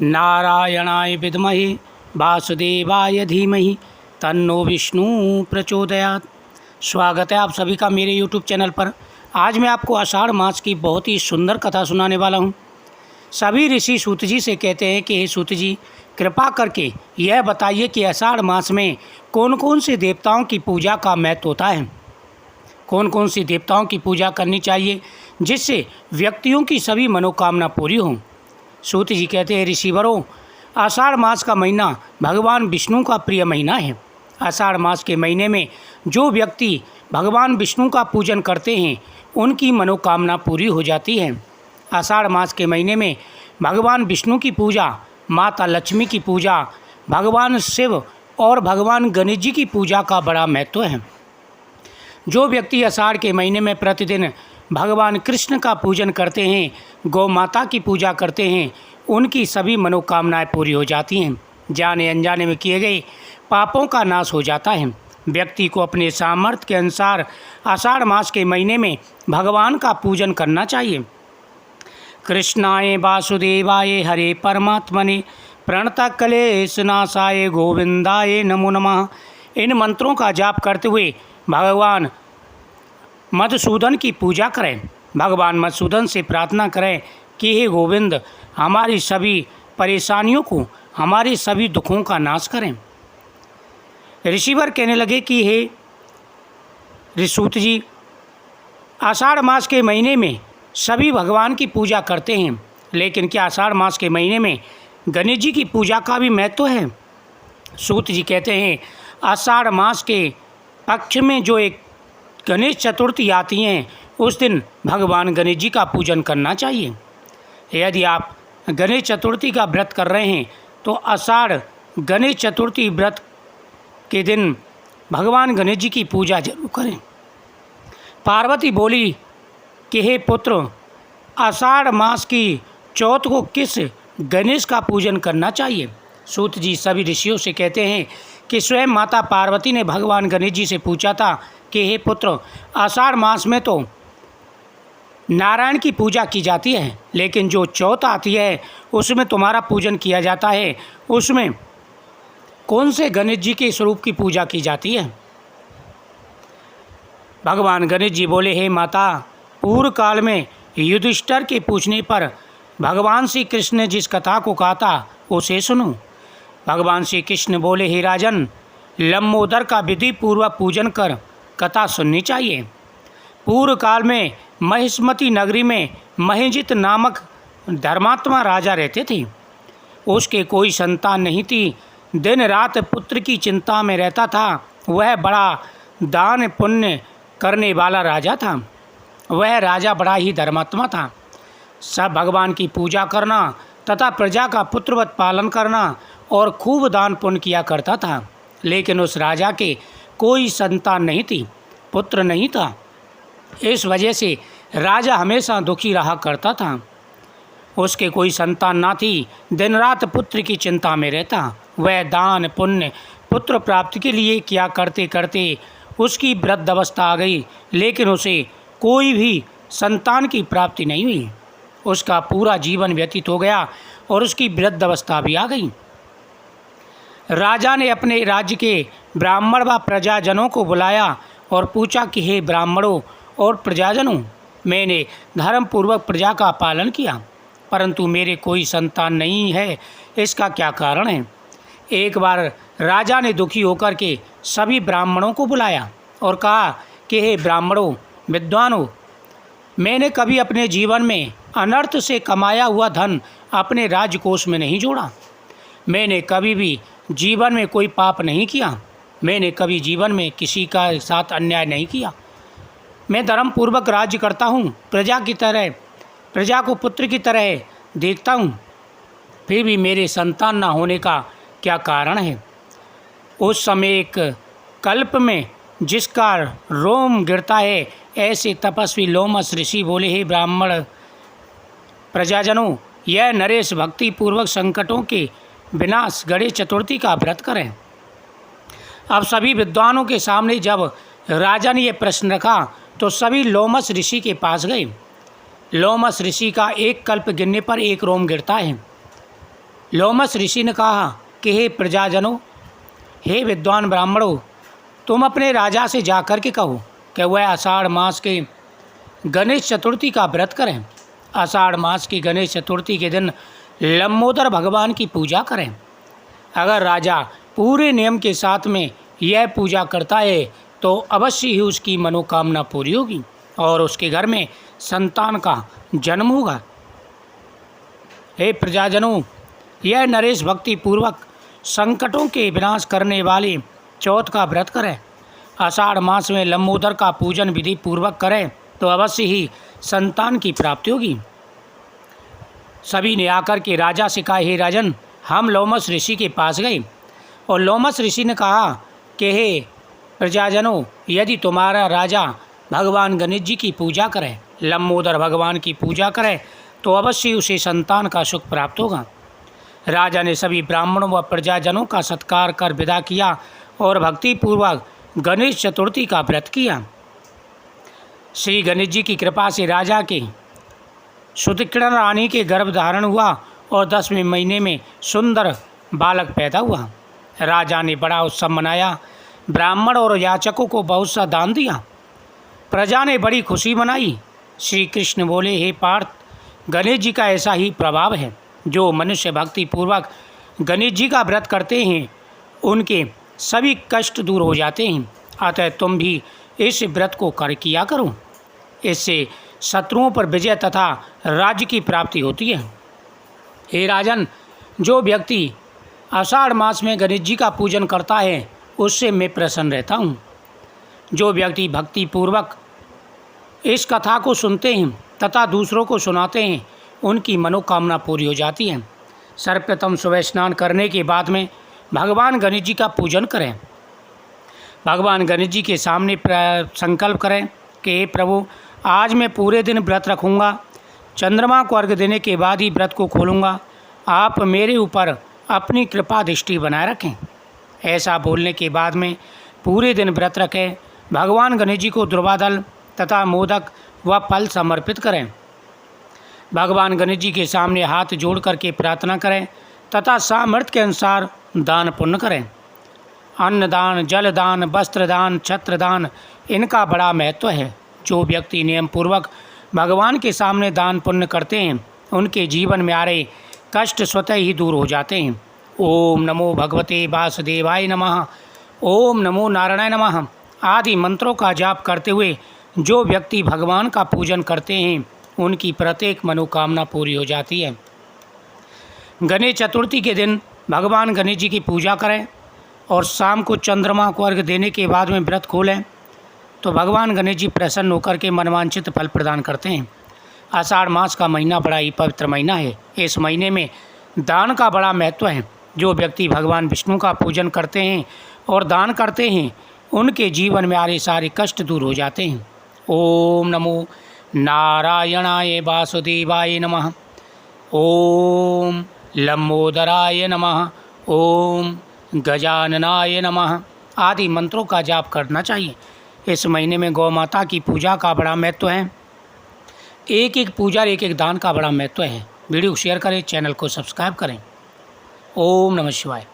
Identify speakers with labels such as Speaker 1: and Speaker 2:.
Speaker 1: नारायणाय विद्महे वासुदेवाय धीमहि तन्नो विष्णु प्रचोदयात्। स्वागत है आप सभी का मेरे YouTube चैनल पर। आज मैं आपको आषाढ़ मास की बहुत ही सुंदर कथा सुनाने वाला हूँ। सभी ऋषि सूत जी से कहते हैं कि हे सूत जी, कृपा करके यह बताइए कि आषाढ़ मास में कौन कौन से देवताओं की पूजा का महत्व होता है, कौन कौन सी देवताओं की पूजा करनी चाहिए जिससे व्यक्तियों की सभी मनोकामना पूरी हों। सूत जी कहते हैं, ऋषिवरों, आषाढ़ मास का महीना भगवान विष्णु का प्रिय महीना है। आषाढ़ मास के महीने में जो व्यक्ति भगवान विष्णु का पूजन करते हैं उनकी मनोकामना पूरी हो जाती है। आषाढ़ मास के महीने में भगवान विष्णु की पूजा, माता लक्ष्मी की पूजा, भगवान शिव और भगवान गणेश जी की पूजा का बड़ा महत्व है। जो व्यक्ति आषाढ़ के महीने में प्रतिदिन भगवान कृष्ण का पूजन करते हैं, गौ माता की पूजा करते हैं, उनकी सभी मनोकामनाएं पूरी हो जाती हैं। जाने अनजाने में किए गए पापों का नाश हो जाता है। व्यक्ति को अपने सामर्थ्य के अनुसार आषाढ़ मास के महीने में भगवान का पूजन करना चाहिए। कृष्णाय वासुदेवाय हरे परमात्मने प्रणत क्लेशनाशाय गोविंदाय नमो नमः। इन मंत्रों का जाप करते हुए भगवान मधुसूदन की पूजा करें। भगवान मधुसूदन से प्रार्थना करें कि हे गोविंद, हमारी सभी परेशानियों को, हमारे सभी दुखों का नाश करें। ऋषिवर कहने लगे कि हे ऋषूत जी, आषाढ़ मास के महीने में सभी भगवान की पूजा करते हैं, लेकिन क्या आषाढ़ मास के महीने में गणेश जी की पूजा का भी महत्व है? सूत जी कहते हैं, आषाढ़ मास के पक्ष में जो एक गणेश चतुर्थी आती हैं, उस दिन भगवान गणेश जी का पूजन करना चाहिए। यदि आप गणेश चतुर्थी का व्रत कर रहे हैं तो आषाढ़ गणेश चतुर्थी व्रत के दिन भगवान गणेश जी की पूजा जरूर करें। पार्वती बोली कि हे पुत्र, आषाढ़ मास की चौथ को किस गणेश का पूजन करना चाहिए? सूत जी सभी ऋषियों से कहते हैं कि स्वयं माता पार्वती ने भगवान गणेश जी से पूछा था कि हे पुत्र, आषाढ़ मास में तो नारायण की पूजा की जाती है, लेकिन जो चौथ आती है उसमें तुम्हारा पूजन किया जाता है, उसमें कौन से गणेश जी के स्वरूप की पूजा की जाती है? भगवान गणेश जी बोले, हे माता, पूर्व काल में युधिष्ठिर के पूछने पर भगवान श्री कृष्ण ने जिस कथा को कहा था उसे सुनो। भगवान श्री कृष्ण बोले, हे राजन, लंबोदर का विधि पूर्वक पूजन कर कथा सुननी चाहिए। पूर्व काल में महिष्मती नगरी में महेंजित नामक धर्मात्मा राजा रहते थे। उसके कोई संतान नहीं थी। दिन रात पुत्र की चिंता में रहता था। वह बड़ा दान पुण्य करने वाला राजा था। वह राजा बड़ा ही धर्मात्मा था। सब भगवान की पूजा करना तथा प्रजा का पुत्रवत पालन करना और खूब दान पुण्य किया करता था। लेकिन उस राजा के कोई संतान नहीं थी, पुत्र नहीं था। इस वजह से राजा हमेशा दुखी रहा करता था। उसके कोई संतान ना थी। दिन रात पुत्र की चिंता में रहता। वह दान पुण्य पुत्र प्राप्ति के लिए किया करते करते उसकी वृद्ध अवस्था आ गई, लेकिन उसे कोई भी संतान की प्राप्ति नहीं हुई। उसका पूरा जीवन व्यतीत हो गया और उसकी वृद्ध अवस्था भी आ गई। राजा ने अपने राज्य के ब्राह्मण व प्रजाजनों को बुलाया और पूछा कि हे ब्राह्मणों और प्रजाजनों, मैंने धर्मपूर्वक प्रजा का पालन किया, परंतु मेरे कोई संतान नहीं है, इसका क्या कारण है? एक बार राजा ने दुखी होकर के सभी ब्राह्मणों को बुलाया और कहा कि हे ब्राह्मणों, विद्वानों, मैंने कभी अपने जीवन में अनर्थ से कमाया हुआ धन अपने राजकोष में नहीं जोड़ा। मैंने कभी भी जीवन में कोई पाप नहीं किया। मैंने कभी जीवन में किसी का साथ अन्याय नहीं किया। मैं धर्मपूर्वक राज्य करता हूँ, प्रजा की तरह, प्रजा को पुत्र की तरह देखता हूँ, फिर भी मेरे संतान न होने का क्या कारण है? उस समय एक कल्प में जिसका रोम गिरता है, ऐसे तपस्वी लोमस ऋषि बोले, हे ब्राह्मण प्रजाजनों, यह नरेश भक्ति पूर्वक संकटों के विनाश गणेश चतुर्थी का व्रत करें। अब सभी विद्वानों के सामने जब राजा ने यह प्रश्न रखा तो सभी लोमस ऋषि के पास गए। लोमस ऋषि का एक कल्प गिरने पर एक रोम गिरता है। लोमस ऋषि ने कहा कि हे प्रजाजनों, हे विद्वान ब्राह्मणों, तुम अपने राजा से जाकर के कहो कि वह आषाढ़ मास के गणेश चतुर्थी का व्रत करें। आषाढ़ मास की गणेश चतुर्थी के दिन लंबोदर भगवान की पूजा करें। अगर राजा पूरे नियम के साथ में यह पूजा करता है तो अवश्य ही उसकी मनोकामना पूरी होगी और उसके घर में संतान का जन्म होगा। हे प्रजाजनों, यह नरेश भक्ति पूर्वक संकटों के विनाश करने वाले चौथ का व्रत करें। आषाढ़ मास में लंबोदर का पूजन विधि पूर्वक करें तो अवश्य ही संतान की प्राप्ति होगी। सभी ने आकर के राजा से कहा, हे राजन, हम लोमस ऋषि के पास गए और लोमस ऋषि ने कहा कि हे प्रजाजनों, यदि तुम्हारा राजा भगवान गणेश जी की पूजा करे, लंबोदर भगवान की पूजा करे तो अवश्य उसे संतान का सुख प्राप्त होगा। राजा ने सभी ब्राह्मणों व प्रजाजनों का सत्कार कर विदा किया और भक्तिपूर्वक गणेश चतुर्थी का व्रत किया। श्री गणेश जी की कृपा से राजा के सुतिक्रण रानी के गर्भ धारण हुआ और 10वें महीने में सुंदर बालक पैदा हुआ। राजा ने बड़ा उत्सव मनाया, ब्राह्मण और याचकों को बहुत सा दान दिया। प्रजा ने बड़ी खुशी मनाई। श्री कृष्ण बोले, हे पार्थ, गणेश जी का ऐसा ही प्रभाव है। जो मनुष्य भक्ति पूर्वक गणेश जी का व्रत करते हैं उनके सभी कष्ट दूर हो जाते हैं। अतः तुम भी इस व्रत को किया करो। इससे शत्रुओं पर विजय तथा राज्य की प्राप्ति होती है। हे राजन, जो व्यक्ति आषाढ़ मास में गणेश जी का पूजन करता है उससे मैं प्रसन्न रहता हूँ। जो व्यक्ति भक्ति पूर्वक इस कथा को सुनते हैं तथा दूसरों को सुनाते हैं उनकी मनोकामना पूरी हो जाती है। सर्वप्रथम सुबह स्नान करने के बाद में भगवान गणेश जी का पूजन करें। भगवान गणेश जी के सामने संकल्प करें कि हे प्रभु, आज मैं पूरे दिन व्रत रखूँगा। चंद्रमा को अर्घ्य देने के बाद ही व्रत को खोलूँगा। आप मेरे ऊपर अपनी कृपा दृष्टि बनाए रखें। ऐसा बोलने के बाद में पूरे दिन व्रत रखें। भगवान गणेश जी को द्रवादल तथा मोदक व फल समर्पित करें। भगवान गणेश जी के सामने हाथ जोड़ करके प्रार्थना करें तथा सामर्थ्य के अनुसार दान पुण्य करें। अन्नदान, जलदान, वस्त्रदान, छत्रदान, इनका बड़ा महत्व है। जो व्यक्ति नियम पूर्वक भगवान के सामने दान पुण्य करते हैं उनके जीवन में आ रहे कष्ट स्वतः ही दूर हो जाते हैं। ओम नमो भगवते वासुदेवाय नमः, ओम नमो नारायणाय नमः आदि मंत्रों का जाप करते हुए जो व्यक्ति भगवान का पूजन करते हैं उनकी प्रत्येक मनोकामना पूरी हो जाती है। गणेश चतुर्थी के दिन भगवान गणेश जी की पूजा करें और शाम को चंद्रमा को अर्घ्य देने के बाद में व्रत खोलें तो भगवान गणेश जी प्रसन्न होकर के मनवांछित फल प्रदान करते हैं। आषाढ़ मास का महीना बड़ा ही पवित्र महीना है। इस महीने में दान का बड़ा महत्व है। जो व्यक्ति भगवान विष्णु का पूजन करते हैं और दान करते हैं उनके जीवन में आ रहे सारे कष्ट दूर हो जाते हैं। ओम नमो नारायणाय वासुदेवाय नमः, ओम लंबोदराय नमः, ओम गजाननाय नमः आदि मंत्रों का जाप करना चाहिए। इस महीने में गौ माता की पूजा का बड़ा महत्व है। एक एक पूजा, एक एक दान का बड़ा महत्व है। वीडियो को शेयर करें, चैनल को सब्सक्राइब करें। ओम नमः शिवाय।